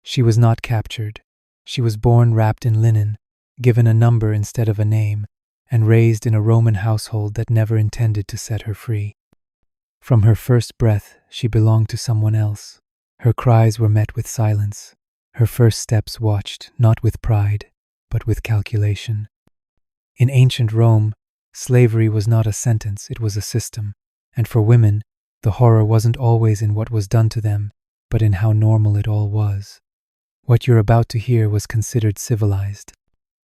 She was not captured. She was born wrapped in linen, given a number instead of a name, and raised in a Roman household that never intended to set her free. From her first breath, she belonged to someone else. Her cries were met with silence. Her first steps watched, not with pride, but with calculation. In ancient Rome, slavery was not a sentence, it was a system. And for women, the horror wasn't always in what was done to them, but in how normal it all was. What you're about to hear was considered civilized.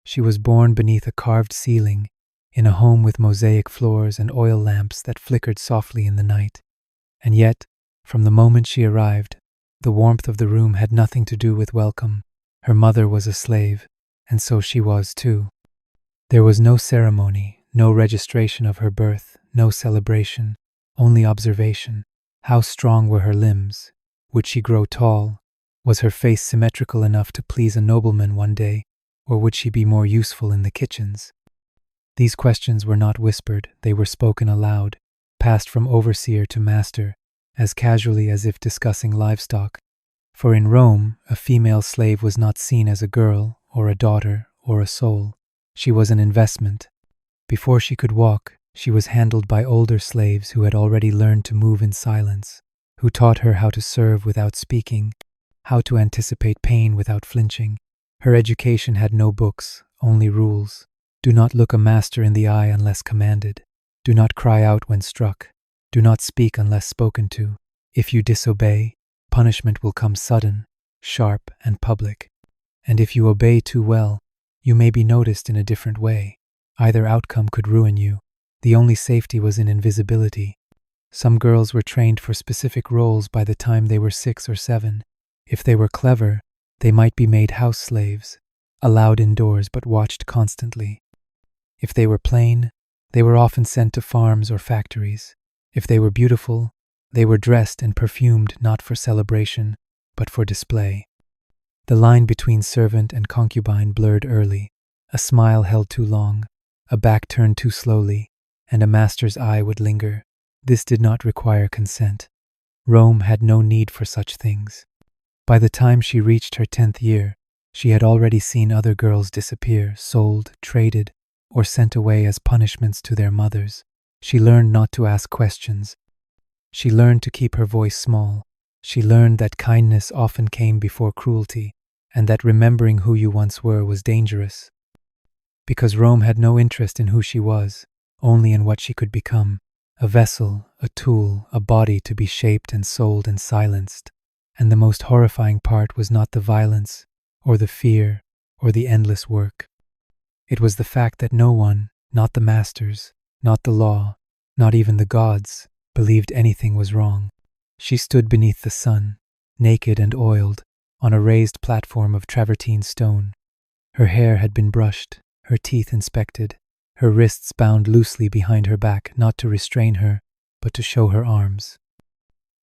She was born beneath a carved ceiling, in a home with mosaic floors and oil lamps that flickered softly in the night. And yet, from the moment she arrived, the warmth of the room had nothing to do with welcome. Her mother was a slave, and so she was too. There was no ceremony, no registration of her birth, no celebration, only observation. How strong were her limbs? Would she grow tall? Was her face symmetrical enough to please a nobleman one day, or would she be more useful in the kitchens? These questions were not whispered, they were spoken aloud, passed from overseer to master, as casually as if discussing livestock. For in Rome, a female slave was not seen as a girl, or a daughter, or a soul. She was an investment. Before she could walk, she was handled by older slaves who had already learned to move in silence, who taught her how to serve without speaking, how to anticipate pain without flinching. Her education had no books, only rules. Do not look a master in the eye unless commanded. Do not cry out when struck. Do not speak unless spoken to. If you disobey, punishment will come sudden, sharp, and public. And if you obey too well, you may be noticed in a different way. Either outcome could ruin you. The only safety was in invisibility. Some girls were trained for specific roles by the time they were 6 or 7. If they were clever, they might be made house slaves, allowed indoors but watched constantly. If they were plain, they were often sent to farms or factories. If they were beautiful, they were dressed and perfumed not for celebration, but for display. The line between servant and concubine blurred early. A smile held too long, a back turned too slowly, and a master's eye would linger. This did not require consent. Rome had no need for such things. By the time she reached her 10th year, she had already seen other girls disappear, sold, traded, or sent away as punishments to their mothers. She learned not to ask questions. She learned to keep her voice small. She learned that kindness often came before cruelty, and that remembering who you once were was dangerous. Because Rome had no interest in who she was, only in what she could become. A vessel, a tool, a body to be shaped and sold and silenced. And the most horrifying part was not the violence, or the fear, or the endless work. It was the fact that no one, not the masters, not the law, not even the gods, believed anything was wrong. She stood beneath the sun, naked and oiled, on a raised platform of travertine stone. Her hair had been brushed, her teeth inspected, her wrists bound loosely behind her back, not to restrain her, but to show her arms.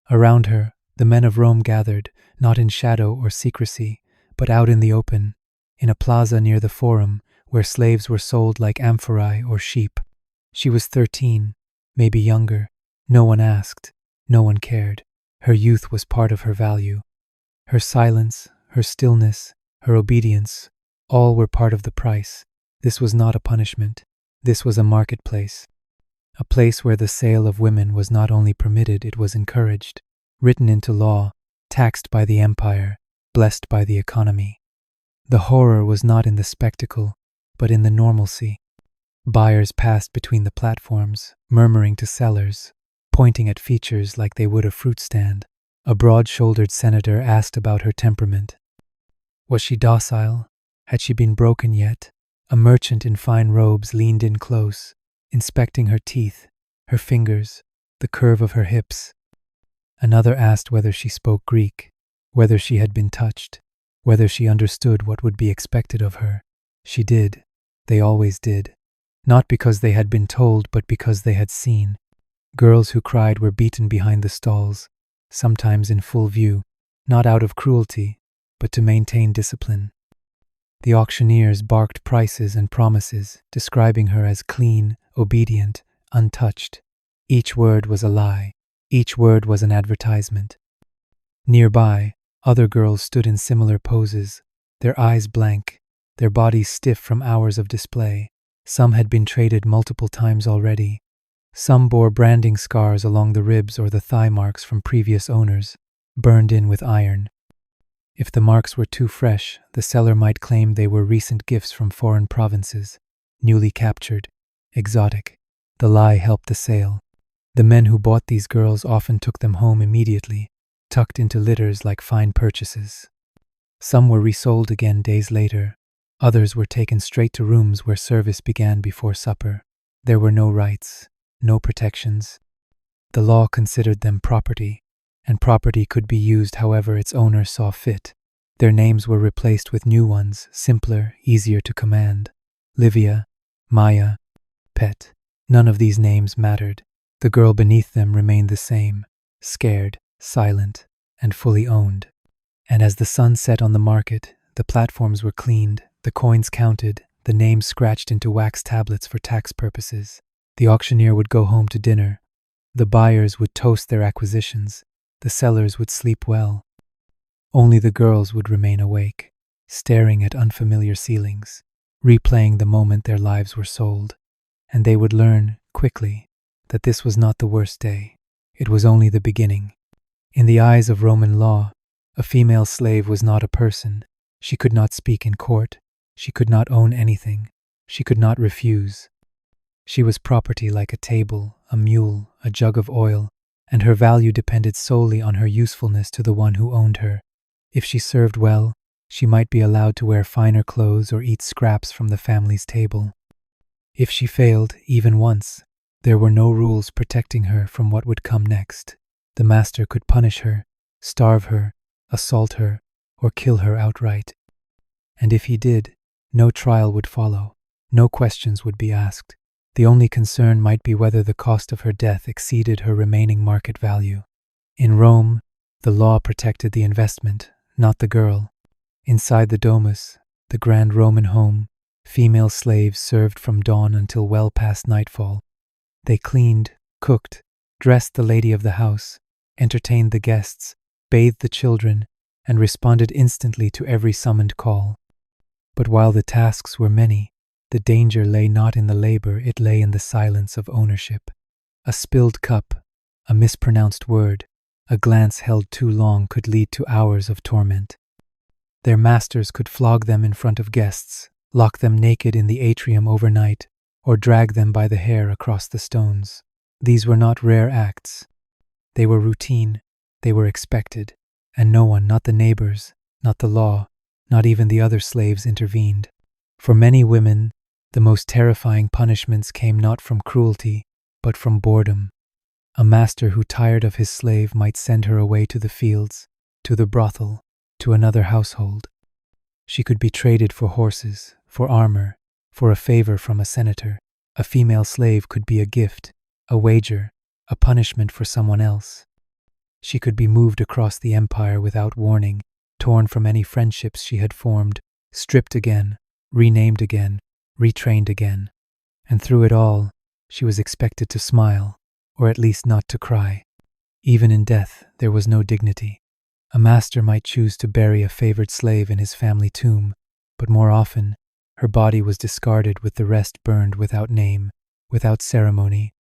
Around her, the men of Rome gathered, not in shadow or secrecy, but out in the open, in a plaza near the Forum, where slaves were sold like amphorae or sheep. She was 13, maybe younger. No one asked, no one cared. Her youth was part of her value. Her silence, her stillness, her obedience, all were part of the price. This was not a punishment. This was a marketplace. A place where the sale of women was not only permitted, it was encouraged. Written into law, taxed by the empire, blessed by the economy. The horror was not in the spectacle, but in the normalcy. Buyers passed between the platforms, murmuring to sellers, pointing at features like they would a fruit stand. A broad-shouldered senator asked about her temperament. Was she docile? Had she been broken yet? A merchant in fine robes leaned in close, inspecting her teeth, her fingers, the curve of her hips. Another asked whether she spoke Greek, whether she had been touched, whether she understood what would be expected of her. She did. They always did. Not because they had been told, but because they had seen. Girls who cried were beaten behind the stalls, sometimes in full view, not out of cruelty, but to maintain discipline. The auctioneers barked prices and promises, describing her as clean, obedient, untouched. Each word was a lie. Each word was an advertisement. Nearby, Other girls stood in similar poses, their eyes blank, their bodies stiff from hours of display. Some had been traded multiple times already. Some bore branding scars along the ribs or the thigh marks from previous owners, burned in with iron. If the marks were too fresh, the seller might claim they were recent gifts from foreign provinces, newly captured, exotic. The lie helped the sale. The men who bought these girls often took them home immediately, tucked into litters like fine purchases. Some were resold again days later. Others were taken straight to rooms where service began before supper. There were no rights, no protections. The law considered them property, and property could be used however its owner saw fit. Their names were replaced with new ones, simpler, easier to command. Livia, Maya, Pet. None of these names mattered. The girl beneath them remained the same, scared, silent, and fully owned. And as the sun set on the market, the platforms were cleaned, the coins counted, the names scratched into wax tablets for tax purposes. The auctioneer would go home to dinner. The buyers would toast their acquisitions. The sellers would sleep well. Only the girls would remain awake, staring at unfamiliar ceilings, replaying the moment their lives were sold. And they would learn, quickly, that this was not the worst day. It was only the beginning. In the eyes of Roman law, a female slave was not a person. She could not speak in court. She could not own anything. She could not refuse. She was property like a table, a mule, a jug of oil, and her value depended solely on her usefulness to the one who owned her. If she served well, she might be allowed to wear finer clothes or eat scraps from the family's table. If she failed, even once, there were no rules protecting her from what would come next. The master could punish her, starve her, assault her, or kill her outright. And if he did, no trial would follow, no questions would be asked. The only concern might be whether the cost of her death exceeded her remaining market value. In Rome, the law protected the investment, not the girl. Inside the domus, the grand Roman home, female slaves served from dawn until well past nightfall. They cleaned, cooked, dressed the lady of the house, entertained the guests, bathed the children, and responded instantly to every summoned call. But while the tasks were many, the danger lay not in the labor, it lay in the silence of ownership. A spilled cup, a mispronounced word, a glance held too long could lead to hours of torment. Their masters could flog them in front of guests, lock them naked in the atrium overnight, or drag them by the hair across the stones. These were not rare acts. They were routine, they were expected, and no one, not the neighbors, not the law, not even the other slaves intervened. For many women, the most terrifying punishments came not from cruelty, but from boredom. A master who tired of his slave might send her away to the fields, to the brothel, to another household. She could be traded for horses, for armor, for a favor from a senator. A female slave could be a gift, a wager, a punishment for someone else. She could be moved across the empire without warning, torn from any friendships she had formed, stripped again, renamed again, retrained again. And through it all, she was expected to smile, or at least not to cry. Even in death, there was no dignity. A master might choose to bury a favored slave in his family tomb, but more often, her body was discarded with the rest burned without name, without ceremony,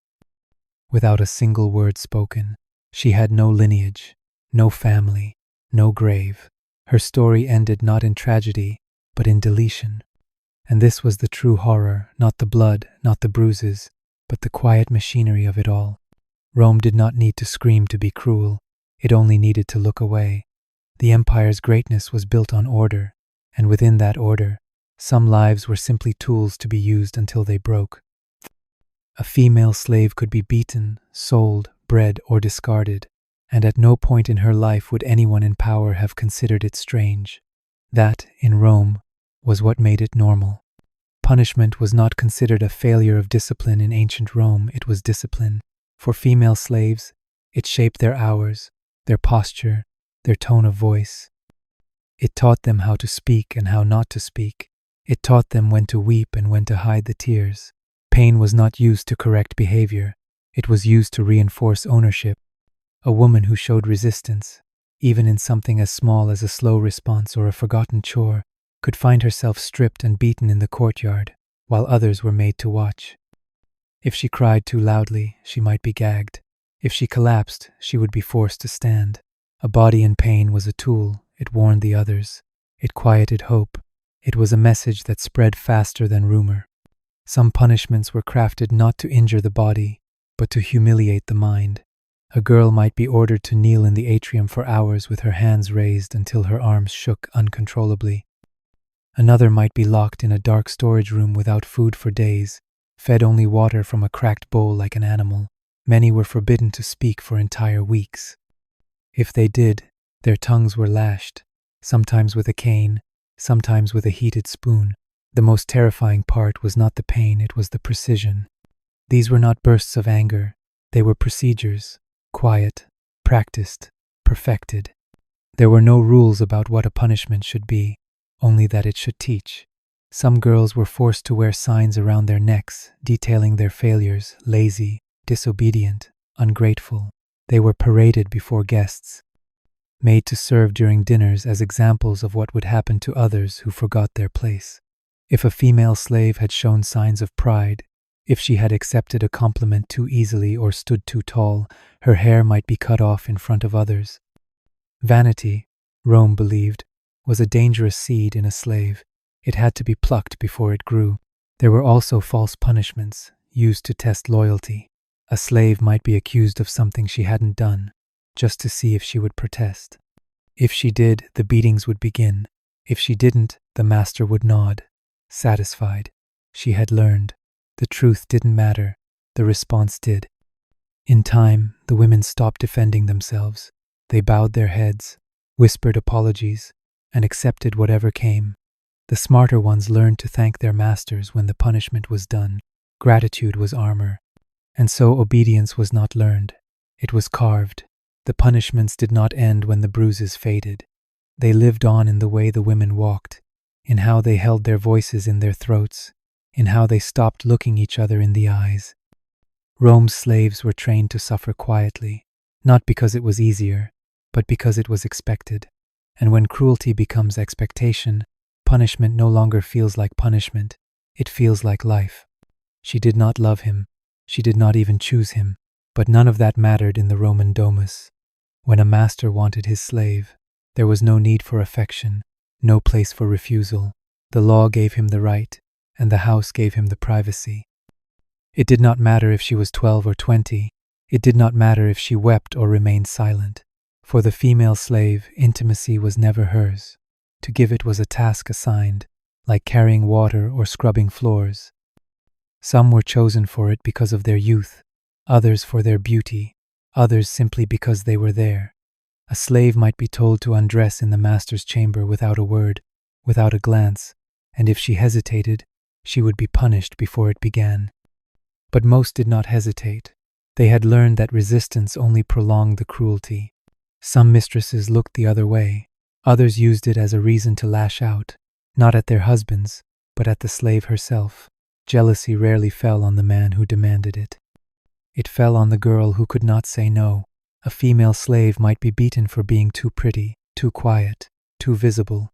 without a single word spoken. She had no lineage, no family, no grave. Her story ended not in tragedy, but in deletion. And this was the true horror, not the blood, not the bruises, but the quiet machinery of it all. Rome did not need to scream to be cruel. It only needed to look away. The empire's greatness was built on order, and within that order, some lives were simply tools to be used until they broke. A female slave could be beaten, sold, bred, or discarded, and at no point in her life would anyone in power have considered it strange. That, in Rome, was what made it normal. Punishment was not considered a failure of discipline in ancient Rome, it was discipline. For female slaves, it shaped their hours, their posture, their tone of voice. It taught them how to speak and how not to speak. It taught them when to weep and when to hide the tears. Pain was not used to correct behavior. It was used to reinforce ownership. A woman who showed resistance, even in something as small as a slow response or a forgotten chore, could find herself stripped and beaten in the courtyard, while others were made to watch. If she cried too loudly, she might be gagged. If she collapsed, she would be forced to stand. A body in pain was a tool. It warned the others. It quieted hope. It was a message that spread faster than rumor. Some punishments were crafted not to injure the body, but to humiliate the mind. A girl might be ordered to kneel in the atrium for hours with her hands raised until her arms shook uncontrollably. Another might be locked in a dark storage room without food for days, fed only water from a cracked bowl like an animal. Many were forbidden to speak for entire weeks. If they did, their tongues were lashed, sometimes with a cane, sometimes with a heated spoon. The most terrifying part was not the pain, it was the precision. These were not bursts of anger, they were procedures, quiet, practiced, perfected. There were no rules about what a punishment should be, only that it should teach. Some girls were forced to wear signs around their necks, detailing their failures: lazy, disobedient, ungrateful. They were paraded before guests, made to serve during dinners as examples of what would happen to others who forgot their place. If a female slave had shown signs of pride, if she had accepted a compliment too easily or stood too tall, her hair might be cut off in front of others. Vanity, Rome believed, was a dangerous seed in a slave. It had to be plucked before it grew. There were also false punishments, used to test loyalty. A slave might be accused of something she hadn't done, just to see if she would protest. If she did, the beatings would begin. If she didn't, the master would nod, satisfied. She had learned. The truth didn't matter, the response did. In time, the women stopped defending themselves. They bowed their heads, whispered apologies, and accepted whatever came. The smarter ones learned to thank their masters when the punishment was done. Gratitude was armor. And so obedience was not learned. It was carved. The punishments did not end when the bruises faded. They lived on in the way the women walked, in how they held their voices in their throats, in how they stopped looking each other in the eyes. Rome's slaves were trained to suffer quietly, not because it was easier, but because it was expected. And when cruelty becomes expectation, punishment no longer feels like punishment, it feels like life. She did not love him, she did not even choose him, but none of that mattered in the Roman domus. When a master wanted his slave, there was no need for affection, no place for refusal. The law gave him the right, and the house gave him the privacy. It did not matter if she was 12 or 20, it did not matter if she wept or remained silent. For the female slave, intimacy was never hers. To give it was a task assigned, like carrying water or scrubbing floors. Some were chosen for it because of their youth, others for their beauty, others simply because they were there. A slave might be told to undress in the master's chamber without a word, without a glance, and if she hesitated, she would be punished before it began. But most did not hesitate. They had learned that resistance only prolonged the cruelty. Some mistresses looked the other way. Others used it as a reason to lash out, not at their husbands, but at the slave herself. Jealousy rarely fell on the man who demanded it. It fell on the girl who could not say no. A female slave might be beaten for being too pretty, too quiet, too visible.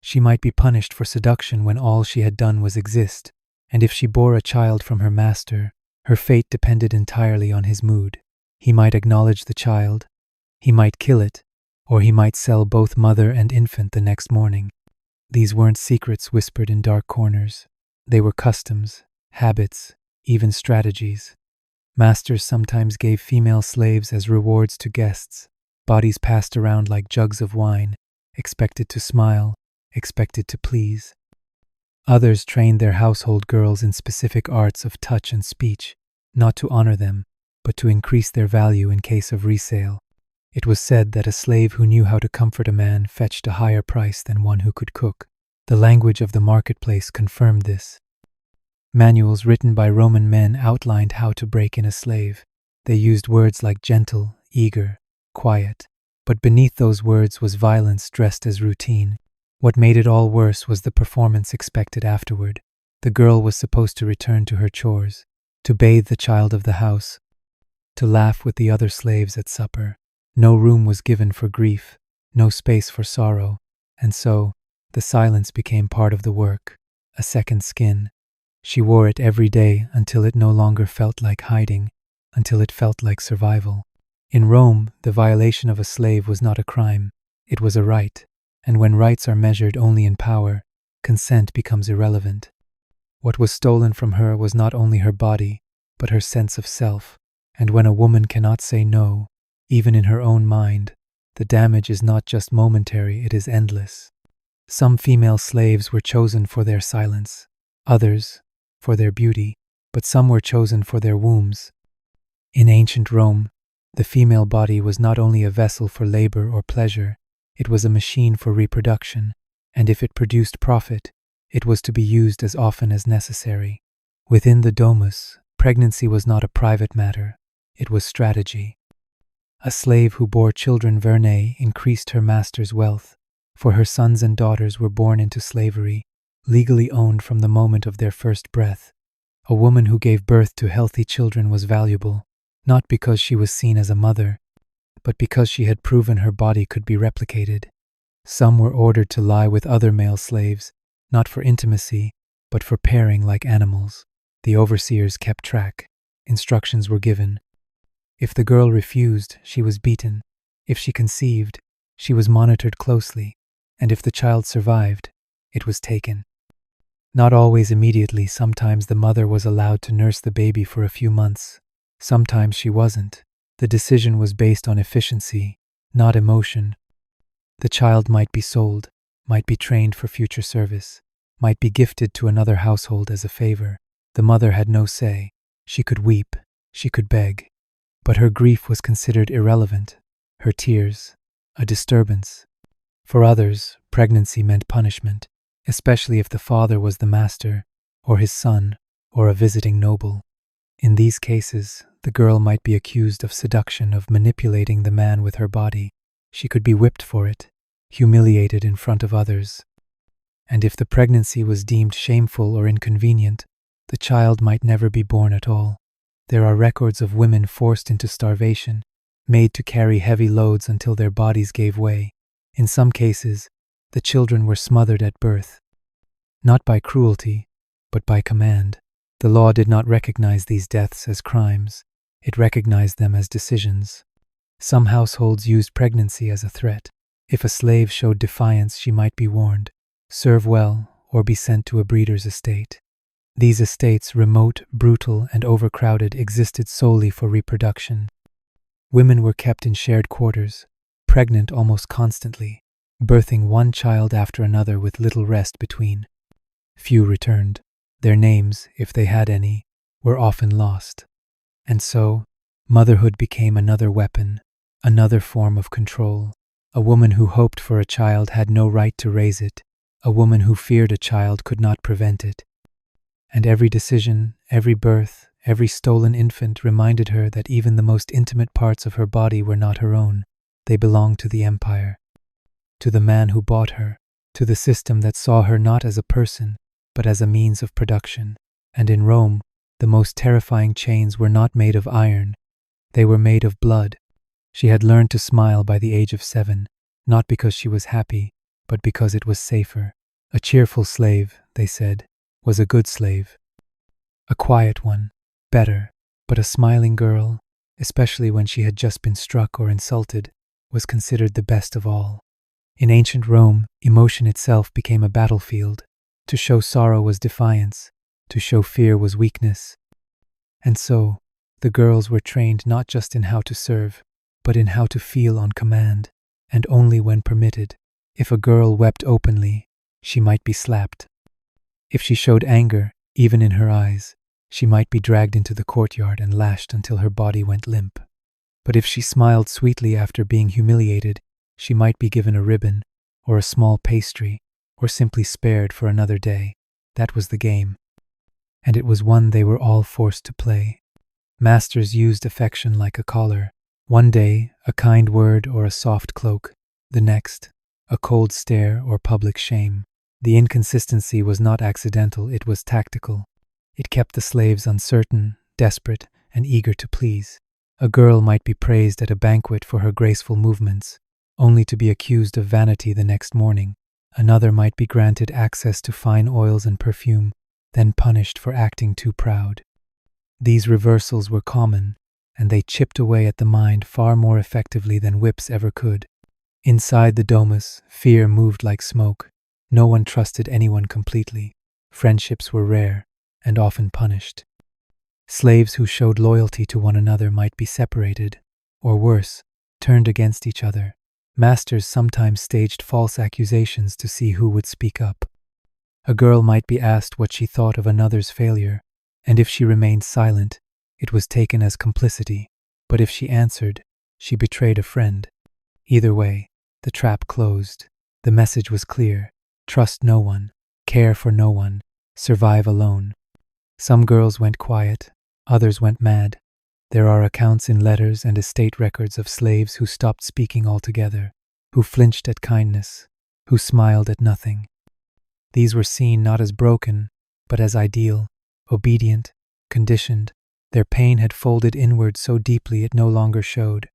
She might be punished for seduction when all she had done was exist, and if she bore a child from her master, her fate depended entirely on his mood. He might acknowledge the child, he might kill it, or he might sell both mother and infant the next morning. These weren't secrets whispered in dark corners. They were customs, habits, even strategies. Masters sometimes gave female slaves as rewards to guests, bodies passed around like jugs of wine, expected to smile, expected to please. Others trained their household girls in specific arts of touch and speech, not to honor them, but to increase their value in case of resale. It was said that a slave who knew how to comfort a man fetched a higher price than one who could cook. The language of the marketplace confirmed this. Manuals written by Roman men outlined how to break in a slave. They used words like gentle, eager, quiet. But beneath those words was violence dressed as routine. What made it all worse was the performance expected afterward. The girl was supposed to return to her chores, to bathe the child of the house, to laugh with the other slaves at supper. No room was given for grief, no space for sorrow, and so the silence became part of the work, a second skin. She wore it every day until it no longer felt like hiding, until it felt like survival. In Rome, the violation of a slave was not a crime, it was a right, and when rights are measured only in power, consent becomes irrelevant. What was stolen from her was not only her body, but her sense of self, and when a woman cannot say no, even in her own mind, the damage is not just momentary, it is endless. Some female slaves were chosen for their silence, others for their beauty, but some were chosen for their wombs. In ancient Rome, the female body was not only a vessel for labor or pleasure, it was a machine for reproduction, and if it produced profit, it was to be used as often as necessary. Within the domus, pregnancy was not a private matter, it was strategy. A slave who bore children vernae increased her master's wealth, for her sons and daughters were born into slavery, legally owned from the moment of their first breath. A woman who gave birth to healthy children was valuable, not because she was seen as a mother, but because she had proven her body could be replicated. Some were ordered to lie with other male slaves, not for intimacy, but for pairing like animals. The overseers kept track. Instructions were given. If the girl refused, she was beaten. If she conceived, she was monitored closely. And if the child survived, it was taken. Not always immediately, sometimes the mother was allowed to nurse the baby for a few months. Sometimes she wasn't. The decision was based on efficiency, not emotion. The child might be sold, might be trained for future service, might be gifted to another household as a favor. The mother had no say. She could weep, she could beg, but her grief was considered irrelevant, her tears a disturbance. For others, pregnancy meant punishment, especially if the father was the master, or his son, or a visiting noble. In these cases, the girl might be accused of seduction, of manipulating the man with her body. She could be whipped for it, humiliated in front of others. And if the pregnancy was deemed shameful or inconvenient, the child might never be born at all. There are records of women forced into starvation, made to carry heavy loads until their bodies gave way. In some cases, the children were smothered at birth. Not by cruelty, but by command. The law did not recognize these deaths as crimes, it recognized them as decisions. Some households used pregnancy as a threat. If a slave showed defiance, she might be warned, serve well, or be sent to a breeder's estate. These estates, remote, brutal, and overcrowded, existed solely for reproduction. Women were kept in shared quarters, pregnant almost constantly, birthing one child after another with little rest between. Few returned. Their names, if they had any, were often lost. And so, motherhood became another weapon, another form of control. A woman who hoped for a child had no right to raise it. A woman who feared a child could not prevent it. And every decision, every birth, every stolen infant reminded her that even the most intimate parts of her body were not her own. They belonged to the empire, to the man who bought her, to the system that saw her not as a person, but as a means of production. And in Rome, the most terrifying chains were not made of iron, they were made of blood. She had learned to smile by the age of 7, not because she was happy, but because it was safer. A cheerful slave, they said, was a good slave. A quiet one, better, but a smiling girl, especially when she had just been struck or insulted, was considered the best of all. In ancient Rome, emotion itself became a battlefield. To show sorrow was defiance, to show fear was weakness. And so, the girls were trained not just in how to serve, but in how to feel on command, and only when permitted. If a girl wept openly, she might be slapped. If she showed anger, even in her eyes, she might be dragged into the courtyard and lashed until her body went limp. But if she smiled sweetly after being humiliated, she might be given a ribbon, or a small pastry, or simply spared for another day. That was the game. And it was one they were all forced to play. Masters used affection like a collar. One day, a kind word or a soft cloak. The next, a cold stare or public shame. The inconsistency was not accidental, it was tactical. It kept the slaves uncertain, desperate, and eager to please. A girl might be praised at a banquet for her graceful movements, only to be accused of vanity the next morning. Another might be granted access to fine oils and perfume, then punished for acting too proud. These reversals were common, and they chipped away at the mind far more effectively than whips ever could. Inside the domus, fear moved like smoke. No one trusted anyone completely. Friendships were rare and often punished. Slaves who showed loyalty to one another might be separated, or worse, turned against each other. Masters sometimes staged false accusations to see who would speak up. A girl might be asked what she thought of another's failure, and if she remained silent, it was taken as complicity, but if she answered, she betrayed a friend. Either way, the trap closed. The message was clear: trust no one, care for no one, survive alone. Some girls went quiet, others went mad. There are accounts in letters and estate records of slaves who stopped speaking altogether, who flinched at kindness, who smiled at nothing. These were seen not as broken, but as ideal, obedient, conditioned. Their pain had folded inward so deeply it no longer showed,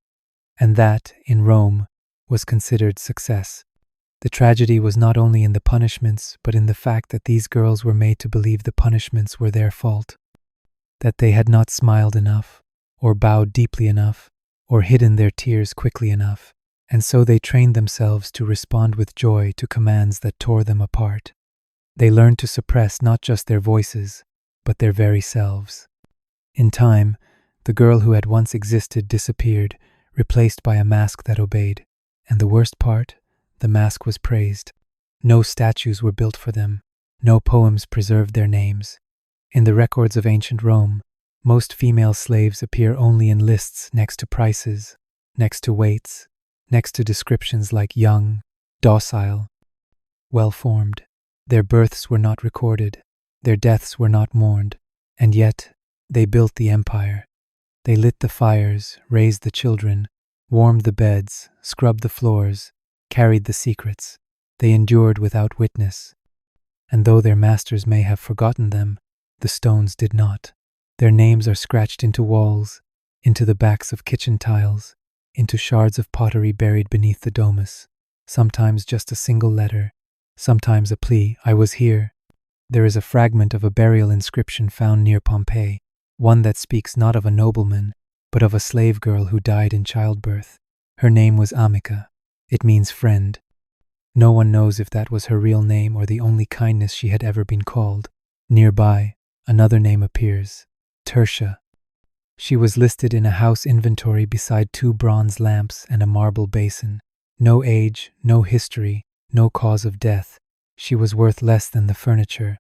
and that, in Rome, was considered success. The tragedy was not only in the punishments, but in the fact that these girls were made to believe the punishments were their fault, that they had not smiled enough, or bowed deeply enough, or hidden their tears quickly enough, and so they trained themselves to respond with joy to commands that tore them apart. They learned to suppress not just their voices, but their very selves. In time, the girl who had once existed disappeared, replaced by a mask that obeyed. And the worst part, the mask was praised. No statues were built for them. No poems preserved their names. In the records of ancient Rome, most female slaves appear only in lists next to prices, next to weights, next to descriptions like young, docile, well-formed. Their births were not recorded. Their deaths were not mourned. And yet, they built the empire. They lit the fires, raised the children, warmed the beds, scrubbed the floors, carried the secrets. They endured without witness. And though their masters may have forgotten them, the stones did not. Their names are scratched into walls, into the backs of kitchen tiles, into shards of pottery buried beneath the domus. Sometimes just a single letter, sometimes a plea: "I was here." There is a fragment of a burial inscription found near Pompeii, one that speaks not of a nobleman, but of a slave girl who died in childbirth. Her name was Amica. It means friend. No one knows if that was her real name or the only kindness she had ever been called. Nearby, another name appears: Tertia. She was listed in a house inventory beside 2 bronze lamps and a marble basin. No age, no history, no cause of death. She was worth less than the furniture.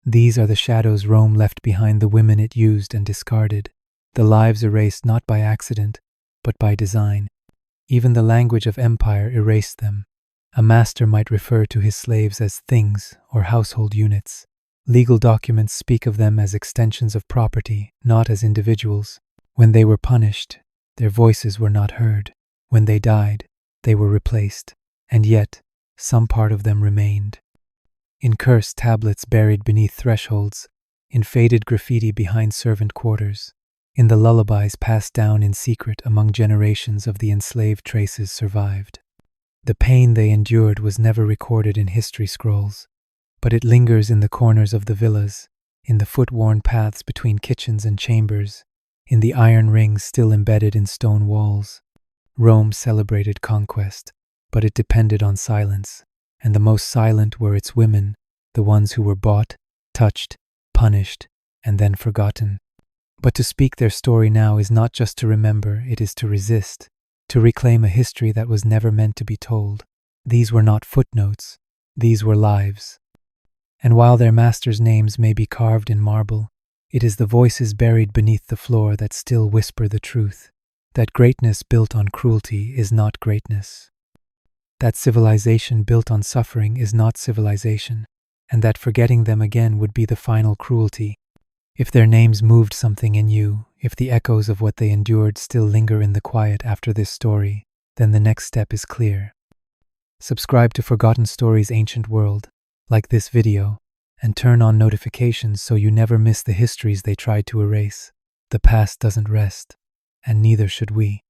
These are the shadows Rome left behind the women it used and discarded. The lives erased not by accident, but by design. Even the language of empire erased them. A master might refer to his slaves as things or household units. Legal documents speak of them as extensions of property, not as individuals. When they were punished, their voices were not heard. When they died, they were replaced. And yet, some part of them remained. In cursed tablets buried beneath thresholds, in faded graffiti behind servant quarters, in the lullabies passed down in secret among generations of the enslaved, traces survived. The pain they endured was never recorded in history scrolls, but it lingers in the corners of the villas, in the foot-worn paths between kitchens and chambers, in the iron rings still embedded in stone walls. Rome celebrated conquest, but it depended on silence, and the most silent were its women, the ones who were bought, touched, punished, and then forgotten. But to speak their story now is not just to remember, it is to resist, to reclaim a history that was never meant to be told. These were not footnotes, these were lives. And while their masters' names may be carved in marble, it is the voices buried beneath the floor that still whisper the truth, that greatness built on cruelty is not greatness, that civilization built on suffering is not civilization, and that forgetting them again would be the final cruelty. If their names moved something in you, if the echoes of what they endured still linger in the quiet after this story, then the next step is clear. Subscribe to Forgotten Stories Ancient World, like this video, and turn on notifications so you never miss the histories they tried to erase. The past doesn't rest. and neither should we.